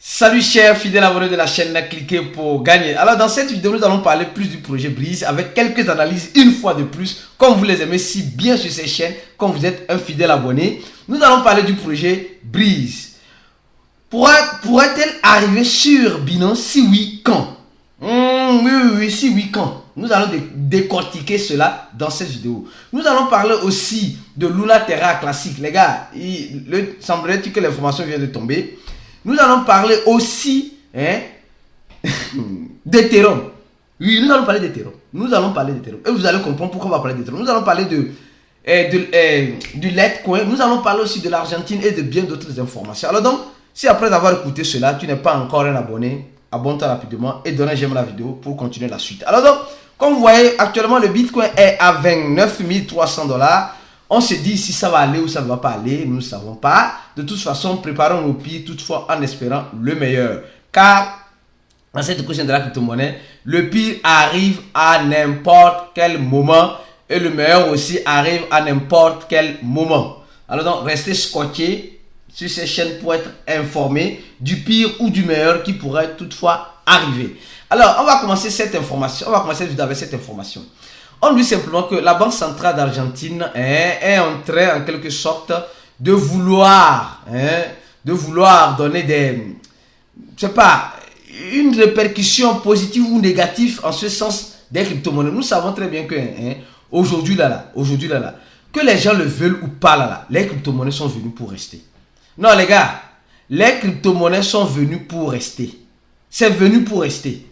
Salut chers fidèles abonnés de la chaîne, cliquez pour gagner. Alors dans cette vidéo, nous allons parler plus du projet Breeze avec quelques analyses une fois de plus. Comme vous les aimez si bien sur ces chaînes, comme vous êtes un fidèle abonné, nous allons parler du projet Breeze. Pourrait-elle arriver sur Binance? Si oui, quand? Oui, si oui, quand? Nous allons décortiquer cela dans cette vidéo. Nous allons parler aussi de Luna Terra classique. Les gars, il semblerait-il que l'information vient de tomber. Nous allons parler aussi d'Ethereum. Oui, nous allons parler d'Ethereum. Et vous allez comprendre pourquoi on va parler d'Ethereum. Nous allons parler du Litecoin. Nous allons parler aussi de l'Argentine et de bien d'autres informations. Alors donc, si après avoir écouté cela, tu n'es pas encore un abonné, abonne-toi rapidement et donne un j'aime à la vidéo pour continuer la suite. Alors donc, comme vous voyez, actuellement le Bitcoin est à 29 300 $. On se dit si ça va aller ou ça ne va pas aller, nous ne savons pas. De toute façon, préparons nos pires, toutefois en espérant le meilleur. Car dans cette question de la crypto-monnaie, le pire arrive à n'importe quel moment et le meilleur aussi arrive à n'importe quel moment. Alors donc, restez scotchés sur ces chaînes pour être informés du pire ou du meilleur qui pourrait toutefois arriver. Alors, on va commencer cette information. On va commencer cette vidéo avec cette information. On dit simplement que la Banque centrale d'Argentine est en train, en quelque sorte, de vouloir donner je sais pas, une répercussion positive ou négative en ce sens des crypto-monnaies. Nous savons très bien que aujourd'hui, que les gens le veulent ou pas, les crypto-monnaies sont venues pour rester. Non, les gars, les crypto-monnaies sont venues pour rester. C'est venu pour rester.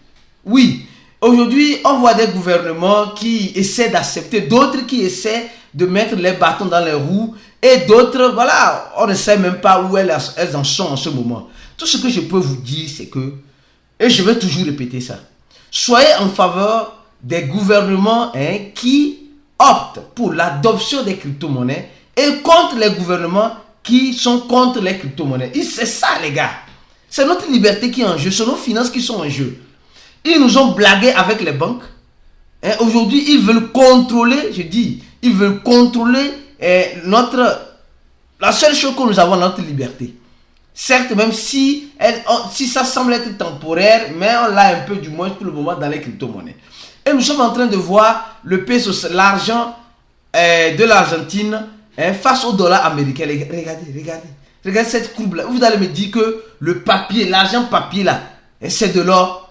Oui. Aujourd'hui, on voit des gouvernements qui essaient d'accepter, d'autres qui essaient de mettre les bâtons dans les roues et d'autres, voilà, on ne sait même pas où elles en sont en ce moment. Tout ce que je peux vous dire, c'est que, et je vais toujours répéter ça, soyez en faveur des gouvernements qui optent pour l'adoption des crypto-monnaies et contre les gouvernements qui sont contre les crypto-monnaies. C'est ça, les gars. C'est notre liberté qui est en jeu, c'est nos finances qui sont en jeu. Ils nous ont blagué avec les banques. Aujourd'hui, ils veulent contrôler, ils veulent contrôler la seule chose que nous avons, notre liberté. Certes, même si ça semble être temporaire, mais on l'a un peu du moins pour le moment dans les crypto-monnaies. Et nous sommes en train de voir le peso, l'argent de l'Argentine face au dollar américain. Regardez cette courbe-là. Vous allez me dire que le papier, l'argent papier là, c'est de l'or.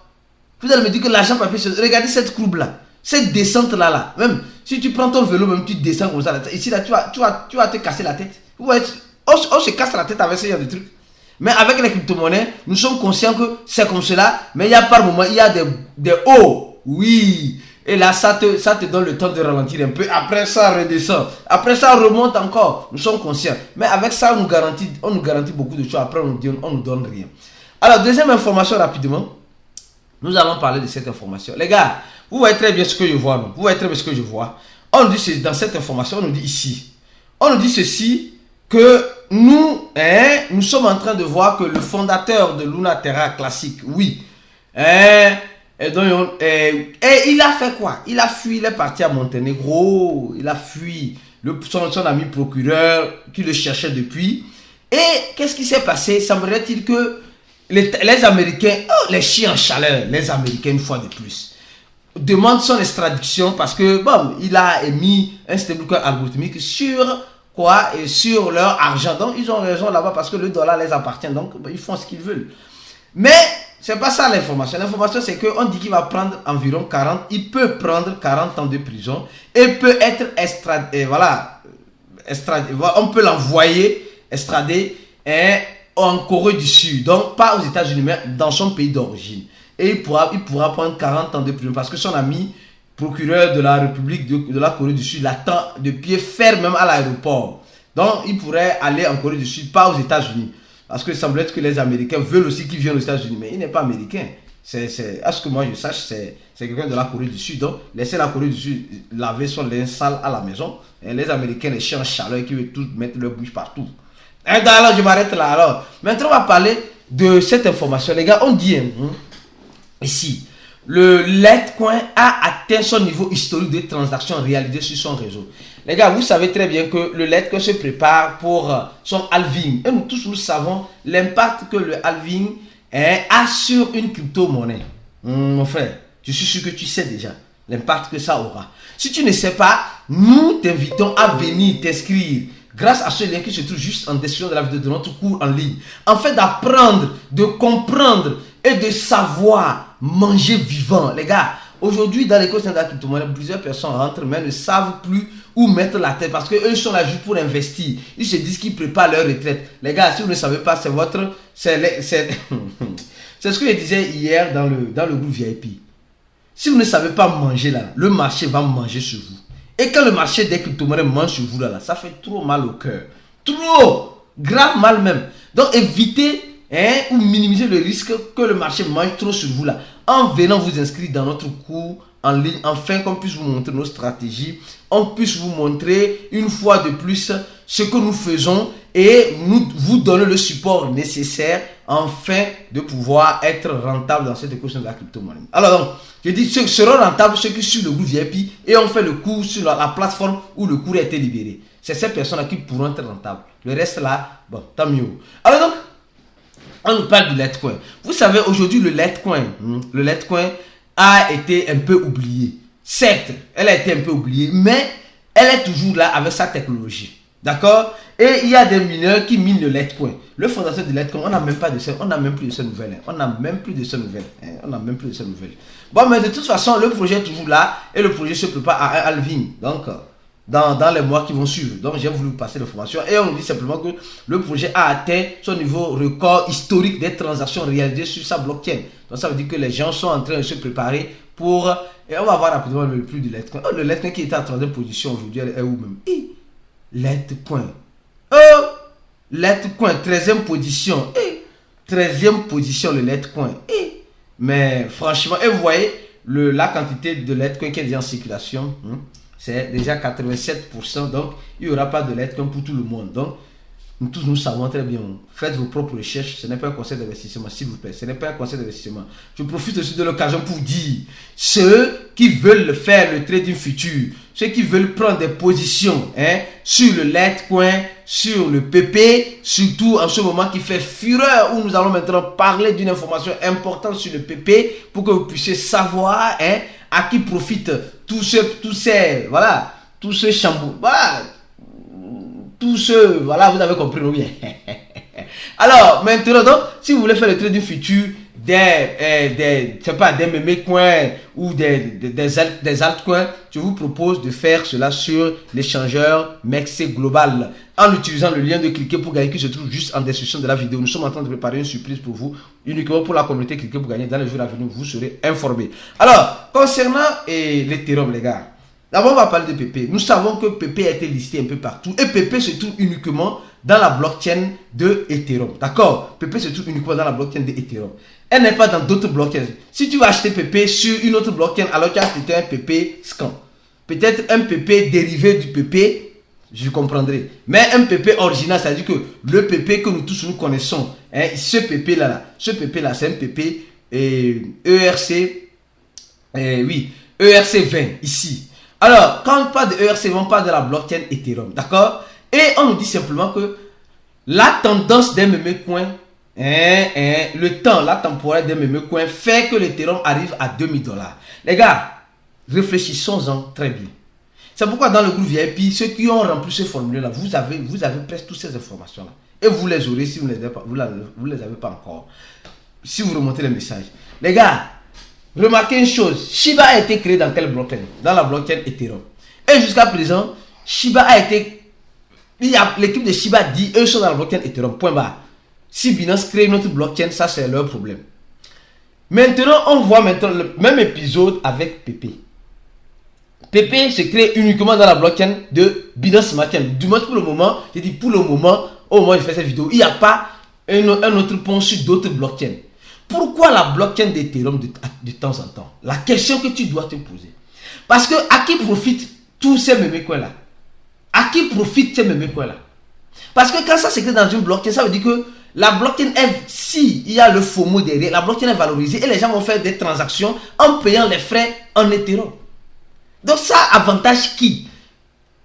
Vous allez me dire que l'argent papier, regardez cette courbe-là, cette descente-là. Même si tu prends ton vélo, même tu descends comme ça. Ici, là, tu vas te casser la tête. Vous voyez, on se casse la tête avec ce genre de trucs. Mais avec les crypto-monnaies, nous sommes conscients que c'est comme cela. Mais il y a par moment, il y a des hauts. Oui. Et là, ça te donne le temps de ralentir un peu. Après, ça redescend. Après, ça remonte encore. Nous sommes conscients. Mais avec ça, on nous garantit beaucoup de choses. Après, on nous donne rien. Alors, deuxième information rapidement. Nous allons parler de cette information. Les gars, vous voyez très bien ce que je vois. Non? Vous voyez très bien ce que je vois. On nous dit dans cette information, on nous dit ici. On nous dit ceci, que nous sommes en train de voir que le fondateur de Luna Terra classique, oui, et il a fait quoi? Il a fui, il est parti à Monténégro, il a fui son ami procureur qui le cherchait depuis. Et qu'est-ce qui s'est passé? Semblerait-il que les Américains, les chiens en chaleur, les Américains une fois de plus, demandent son extradition parce que, il a émis un stablecoin algorithmique sur quoi? Et sur leur argent. Donc, ils ont raison là-bas parce que le dollar les appartient. Donc, ils font ce qu'ils veulent. Mais, c'est pas ça l'information. L'information, c'est qu'on dit qu'il va prendre environ 40, il peut prendre 40 ans de prison et peut être extradé, on peut l'envoyer, extradé, en Corée du Sud, donc pas aux États-Unis, mais dans son pays d'origine. Et il pourra prendre 40 ans de prison parce que son ami procureur de la République de la Corée du Sud l'attend de pied ferme même à l'aéroport. Donc il pourrait aller en Corée du Sud, pas aux États-Unis. Parce que il semblerait que les Américains veulent aussi qu'il vienne aux États-Unis, mais il n'est pas américain. À ce que moi je sache, c'est quelqu'un de la Corée du Sud. Donc laissez la Corée du Sud laver son linge sale à la maison. Et les Américains, les chiens en chaleur qui veulent tous mettre leur bouche partout. Alors, je m'arrête là. Alors, maintenant, on va parler de cette information. Les gars, on dit ici, le Litecoin a atteint son niveau historique de transactions réalisées sur son réseau. Les gars, vous savez très bien que le Litecoin se prépare pour son halving. Et nous tous, nous savons l'impact que le halving sur une crypto-monnaie, mon frère, je suis sûr que tu sais déjà l'impact que ça aura. Si tu ne sais pas, nous t'invitons à venir t'inscrire grâce à ce lien qui se trouve juste en description de la vidéo de notre cours en ligne. En fait, d'apprendre, de comprendre et de savoir manger vivant. Les gars, aujourd'hui, dans l'écosystème de la crypto-monnaie, plusieurs personnes rentrent mais ne savent plus où mettre la tête parce qu'eux sont là juste pour investir. Ils se disent qu'ils préparent leur retraite. Les gars, si vous ne savez pas, c'est votre... C'est ce que je disais hier dans le groupe VIP. Si vous ne savez pas manger là, le marché va manger sur vous. Et quand le marché des crypto-monnaies mange sur vous là, ça fait trop mal au cœur. Trop! Grave mal même. Donc évitez ou minimiser le risque que le marché mange trop sur vous là. En venant vous inscrire dans notre cours en ligne, afin qu'on puisse vous montrer nos stratégies, on puisse vous montrer une fois de plus ce que nous faisons et nous vous donner le support nécessaire afin de pouvoir être rentable dans cette équation de la crypto-monnaie. Alors donc, je dis ceux qui seront rentables, ceux qui suivent le groupe VIP et ont fait le cours sur la plateforme où le cours a été libéré. C'est ces personnes-là qui pourront être rentables. Le reste là, bon, tant mieux. Alors donc, on nous parle du Litecoin. Vous savez, aujourd'hui, le Litecoin a été un peu oublié. Certes, elle a été un peu oubliée, mais elle est toujours là avec sa technologie. D'accord? Et il y a des mineurs qui minent le Litecoin. Le fondateur de Litecoin, on n'a même pas de ça, on n'a même plus de ces nouvelles. On n'a même plus de ces nouvelles. Bon, mais de toute façon, le projet est toujours là et le projet se prépare à un halving. Donc, dans les mois qui vont suivre. Donc, j'ai voulu vous passer l'information et on nous dit simplement que le projet a atteint son niveau record historique des transactions réalisées sur sa blockchain. Donc, ça veut dire que les gens sont en train de se préparer pour... Et on va voir rapidement le prix du Litecoin. Oh, le Litecoin qui était en 3e position aujourd'hui, elle est où même? Litecoin. Oh, Litecoin, 13e position. 13e position, le Litecoin. Mais franchement, et vous voyez, la quantité de Litecoin qui est déjà en circulation, c'est déjà 87%. Donc, il n'y aura pas de Litecoin pour tout le monde. Donc, nous tous, nous savons très bien. Faites vos propres recherches. Ce n'est pas un conseil d'investissement, s'il vous plaît. Ce n'est pas un conseil d'investissement. Je profite aussi de l'occasion pour dire, ceux qui veulent faire le trading futur, ceux qui veulent prendre des positions sur le Litecoin, sur le PP, surtout en ce moment qui fait fureur, où nous allons maintenant parler d'une information importante sur le PP, pour que vous puissiez savoir à qui profitent tous ces chamboux. Voilà. Voilà, vous avez compris, non bien. Alors, maintenant, donc, si vous voulez faire le trading futur des meme coins ou des altcoins, je vous propose de faire cela sur l'échangeur MEXC Global en utilisant le lien de cliquer pour gagner qui se trouve juste en description de la vidéo. Nous sommes en train de préparer une surprise pour vous, uniquement pour la communauté. Cliquez pour gagner. Dans les jours à venir, vous serez informés. Alors, concernant l'Ethereum, les gars, d'abord, on va parler de PP. Nous savons que PP a été listé un peu partout. Et PP se trouve uniquement dans la blockchain de Ethereum. D'accord? PP se trouve uniquement dans la blockchain de Ethereum. Elle n'est pas dans d'autres blockchains. Si tu vas acheter PP sur une autre blockchain, alors tu as acheté un PP scam. Peut-être un PP dérivé du PP, je comprendrai. Mais un PP original, ça veut dire que le PP que nous tous nous connaissons, ce PP là, c'est un PP ERC, ERC20 ici. Alors, quand on parle de ERC20, on parle de la blockchain Ethereum, d'accord? Et on nous dit simplement que la tendance des meme coins, la temporelle des meme coins fait que l'Ethereum arrive à $2000. Les gars, réfléchissons-en très bien. C'est pourquoi dans le groupe VIP, ceux qui ont rempli ce formulaire-là, vous avez presque toutes ces informations-là. Et vous les aurez si vous ne les avez pas, vous les avez pas encore. Si vous remontez les messages. Les gars, remarquez une chose, Shiba a été créé dans quelle blockchain? Dans la blockchain Ethereum. Et jusqu'à présent, Shiba a été... L'équipe de Shiba dit, eux sont dans la blockchain Ethereum, point barre. Si Binance crée une autre blockchain, ça c'est leur problème. Maintenant, on voit maintenant le même épisode avec PP. PP se crée uniquement dans la blockchain de Binance Smart Chain. Du moins pour le moment, je dis pour le moment, au moment où je fais cette vidéo, il n'y a pas un autre pont sur d'autres blockchains. Pourquoi la blockchain d'Ethereum de temps en temps? La question que tu dois te poser. Parce que à qui profitent tous ces meme coins là? À qui profitent ces meme coins là? Parce que quand ça s'écrit dans une blockchain, ça veut dire que la blockchain, si il y a le FOMO derrière, la blockchain est valorisée et les gens vont faire des transactions en payant les frais en Ethereum. Donc ça avantage qui?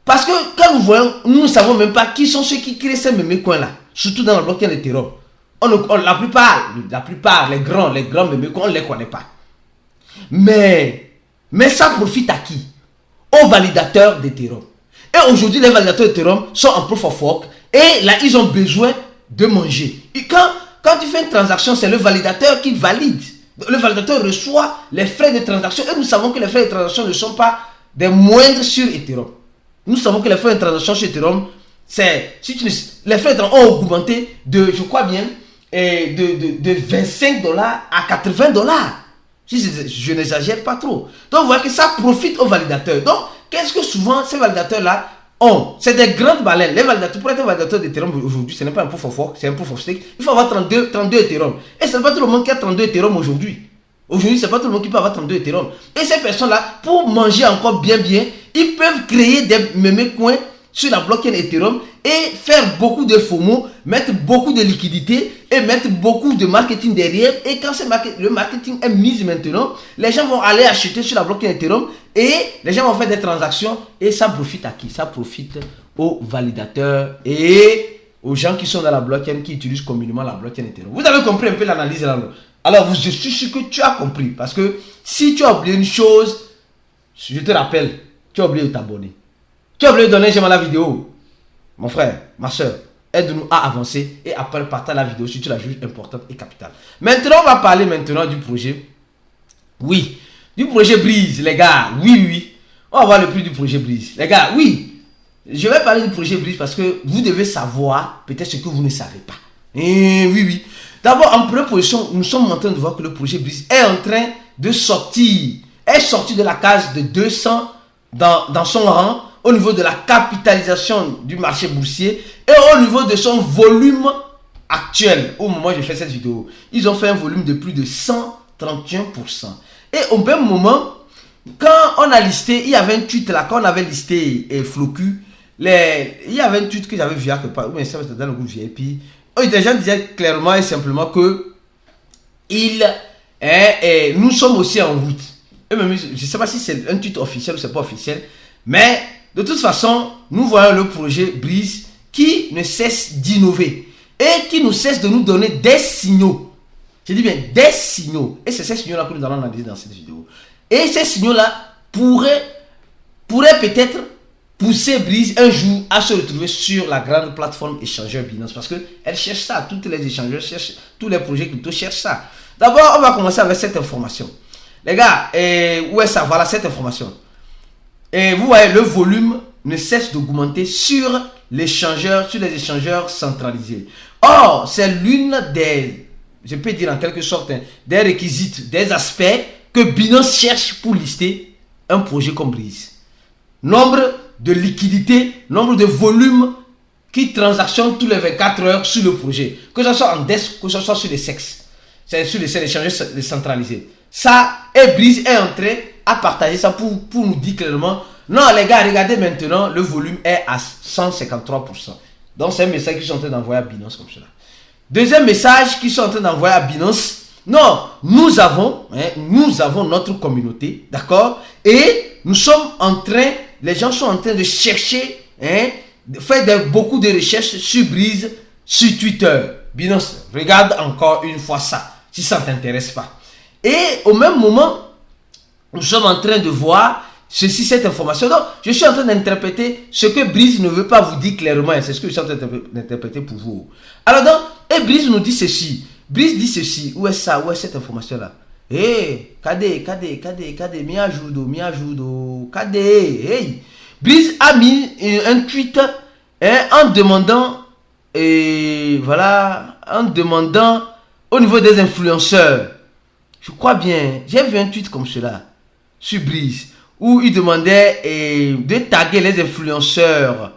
Parce que quand nous voyons, nous ne savons même pas qui sont ceux qui créent ces meme coins là, surtout dans la blockchain Ethereum. la plupart, les grands mémés, on ne les connaît pas. Mais ça profite à qui? Aux validateurs d'Ethereum. Et aujourd'hui, les validateurs d'Ethereum sont en proof of work et là, ils ont besoin de manger. Et quand tu fais une transaction, c'est le validateur qui valide. Le validateur reçoit les frais de transaction et nous savons que les frais de transaction ne sont pas des moindres sur Ethereum. Nous savons que les frais de transaction sur Ethereum, les frais de transaction ont augmenté de, je crois bien, de 25 $ à 80 $. Je n'exagère pas trop. Donc, vous voyez que ça profite aux validateurs. Donc, qu'est-ce que souvent ces validateurs-là ont? C'est des grandes baleines. Les validateurs, pour être un validateur d'Ethereum aujourd'hui, ce n'est pas un proof of work, c'est un proof of stake. Il faut avoir 32 Ethereum. Et ce n'est pas tout le monde qui a 32 Ethereum aujourd'hui. Aujourd'hui, ce n'est pas tout le monde qui peut avoir 32 Ethereum. Et ces personnes-là, pour manger encore bien, ils peuvent créer des mémés coins sur la blockchain Ethereum et faire beaucoup de FOMO, mettre beaucoup de liquidités et mettre beaucoup de marketing derrière. Et quand le marketing est mis maintenant, les gens vont aller acheter sur la blockchain Ethereum et les gens vont faire des transactions. Et ça profite à qui? Ça profite aux validateurs et aux gens qui sont dans la blockchain, qui utilisent communément la blockchain Ethereum. Vous avez compris un peu l'analyse là? Alors, je suis sûr que tu as compris. Parce que si tu as oublié une chose, je te rappelle, tu as oublié de t'abonner. Tu as oublié de donner j'aime à la vidéo. Mon frère, ma soeur, aide-nous à avancer et après partage la vidéo si tu la juges importante et capitale. Maintenant, on va parler maintenant du projet. Oui, du projet Breeze, les gars. Oui. On va voir le prix du projet Breeze. Les gars, oui. Je vais parler du projet Breeze parce que vous devez savoir peut-être ce que vous ne savez pas. Oui. D'abord, en première position, nous sommes en train de voir que le projet Breeze est en train de sortir. Est sorti de la case de 200 dans son rang au niveau de la capitalisation du marché boursier et au niveau de son volume actuel. Au moment où j'ai fait cette vidéo, ils ont fait un volume de plus de 131%. Et au même moment, quand on a listé, il y avait un tweet là, quand on avait listé Flocu, il y avait un tweet que j'avais vu quelque part, mais ça c'était dans le groupe VIP. Les gens disaient clairement et simplement que nous sommes aussi en route. Et même, je ne sais pas si c'est un tweet officiel ou c'est pas officiel, mais de toute façon, nous voyons le projet Breeze qui ne cesse d'innover et qui ne cesse de nous donner des signaux. Je dis bien des signaux. Et c'est ces signaux-là que nous allons analyser dans cette vidéo. Et ces signaux-là pourraient peut-être pousser Breeze un jour à se retrouver sur la grande plateforme échangeur Binance. Parce qu'elle cherche ça. Tous les échangeurs cherchent, tous les projets crypto cherchent ça. D'abord, on va commencer avec cette information. Les gars, où est ça? Voilà cette information. Et vous voyez, le volume ne cesse d'augmenter sur les échangeurs centralisés. Or, c'est l'une des, je peux dire en quelque sorte, des réquisites, des aspects que Binance cherche pour lister un projet comme Breeze. Nombre de liquidités, nombre de volumes qui transactionnent tous les 24 heures sur le projet. Que ce soit en desk, que ce soit sur les SEX. C'est sur les échangeurs centralisés. Ça, et Breeze est en train à partager ça pour nous dire clairement, non les gars, regardez maintenant, le volume est à 153%. Donc c'est un message qu'ils sont en train d'envoyer à Binance comme cela. Deuxième message qu'ils sont en train d'envoyer à Binance, non, nous avons notre communauté, d'accord? Et nous sommes en train, les gens sont en train de chercher, de faire beaucoup de recherches sur Breeze, sur Twitter. Binance, regarde encore une fois ça, si ça ne t'intéresse pas. Et au même moment, nous sommes en train de voir cette information. Donc, je suis en train d'interpréter ce que Breeze ne veut pas vous dire clairement. C'est ce que je suis en train d'interpréter pour vous. Alors, donc, et Breeze nous dit ceci. Breeze dit ceci. Où est ça? Où est cette information-là? Kade, mi ajudo, Kade, hey. Breeze a mis un tweet en demandant, en demandant au niveau des influenceurs. Je crois bien, j'ai vu un tweet comme cela sur Breeze où il demandait de taguer les influenceurs,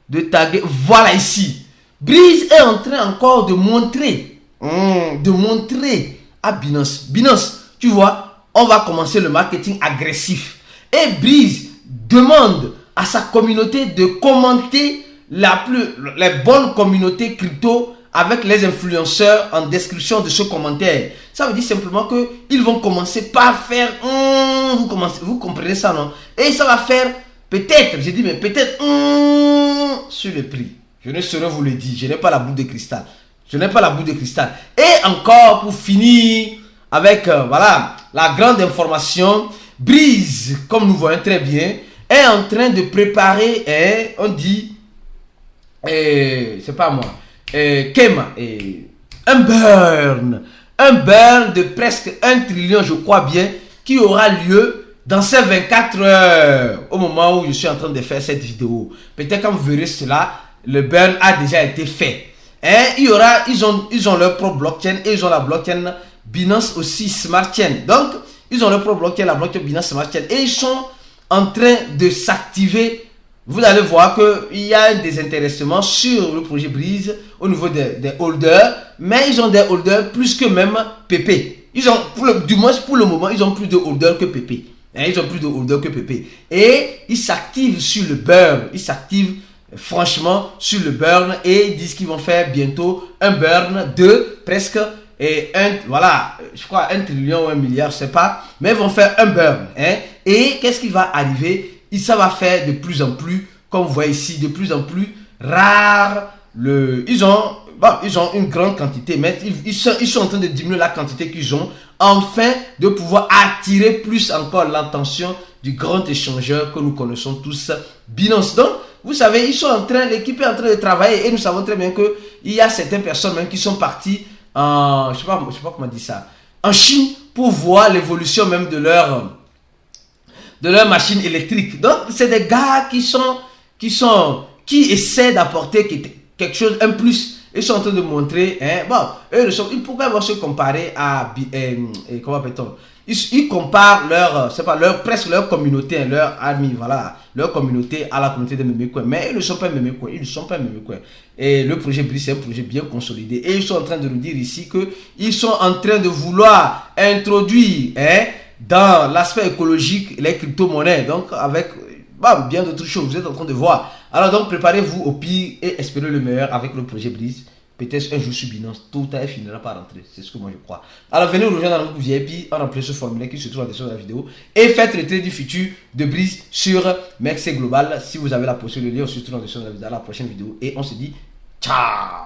voilà ici. Breeze est en train encore de montrer à Binance. Binance, tu vois, on va commencer le marketing agressif. Et Breeze demande à sa communauté de commenter les bonnes communautés crypto avec les influenceurs en description de ce commentaire. Ça veut dire simplement que ils vont commencer par faire vous comprenez ça, non? Et ça va faire peut-être, j'ai dit mais peut-être sur le prix. Je ne saurais vous le dire, je n'ai pas la boule de cristal. Je n'ai pas la boule de cristal. Et encore, pour finir, avec, voilà, la grande information, Breeze, comme nous voyons très bien, est en train de préparer, on dit, c'est pas moi, Kema, un burn de presque 1 trillion, je crois bien, qui aura lieu dans ces 24 heures, au moment où je suis en train de faire cette vidéo. Peut-être quand vous verrez cela, le burn a déjà été fait. Il y aura, ils ont leur propre blockchain et ils ont la blockchain Binance aussi Smart Chain. Donc, ils ont leur propre blockchain, la blockchain Binance Smart Chain, et ils sont en train de s'activer. Vous allez voir qu'il y a un désintéressement sur le projet Breeze au niveau des holders, mais ils ont des holders plus que même PP. Ils ont, du moins pour le moment, ils ont plus de holders que PP. Ils ont plus de holders que PP. Et ils s'activent sur le burn. Ils s'activent franchement sur le burn et ils disent qu'ils vont faire bientôt un burn de presque voilà, je crois 1 trillion ou 1 milliard, je sais pas, mais ils vont faire un burn. Et qu'est-ce qui va arriver? Ça va faire de plus en plus, comme vous voyez ici, de plus en plus rare. Ils ont une grande quantité, mais ils sont en train de diminuer la quantité qu'ils ont, afin de pouvoir attirer plus encore l'attention du grand échangeur que nous connaissons tous, Binance. Donc, vous savez, l'équipe est en train de travailler et nous savons très bien qu'il y a certaines personnes même qui sont parties en, je sais pas comment dire ça, en Chine pour voir l'évolution même de leur machine électrique. Donc, c'est des gars qui essaient d'apporter quelque chose, un plus. Ils sont en train de montrer, pourquoi ils vont se comparer à, comment appelle-t-on? Ils comparent presque leur communauté, leur ami, voilà, leur communauté à la communauté de Memecoin. Mais ils ne sont pas Memecoin, Et le projet Breeze, c'est un projet bien consolidé. Et ils sont en train de nous dire ici qu'ils sont en train de vouloir introduire, dans l'aspect écologique, les crypto-monnaies. Donc, avec bien d'autres choses, vous êtes en train de voir. Alors, donc, préparez-vous au pire et espérez le meilleur avec le projet Breeze. Peut-être un jour sur Binance, tout à fait finira par rentrer. C'est ce que moi je crois. Alors, venez nous rejoindre dans notre VIP, on remplit ce formulaire qui se trouve en dessus de la vidéo. Et faites le trade du futur de Breeze sur Merxé Global. Si vous avez la possibilité, le lien se trouve en dessus de la vidéo. À la prochaine vidéo. Et on se dit ciao!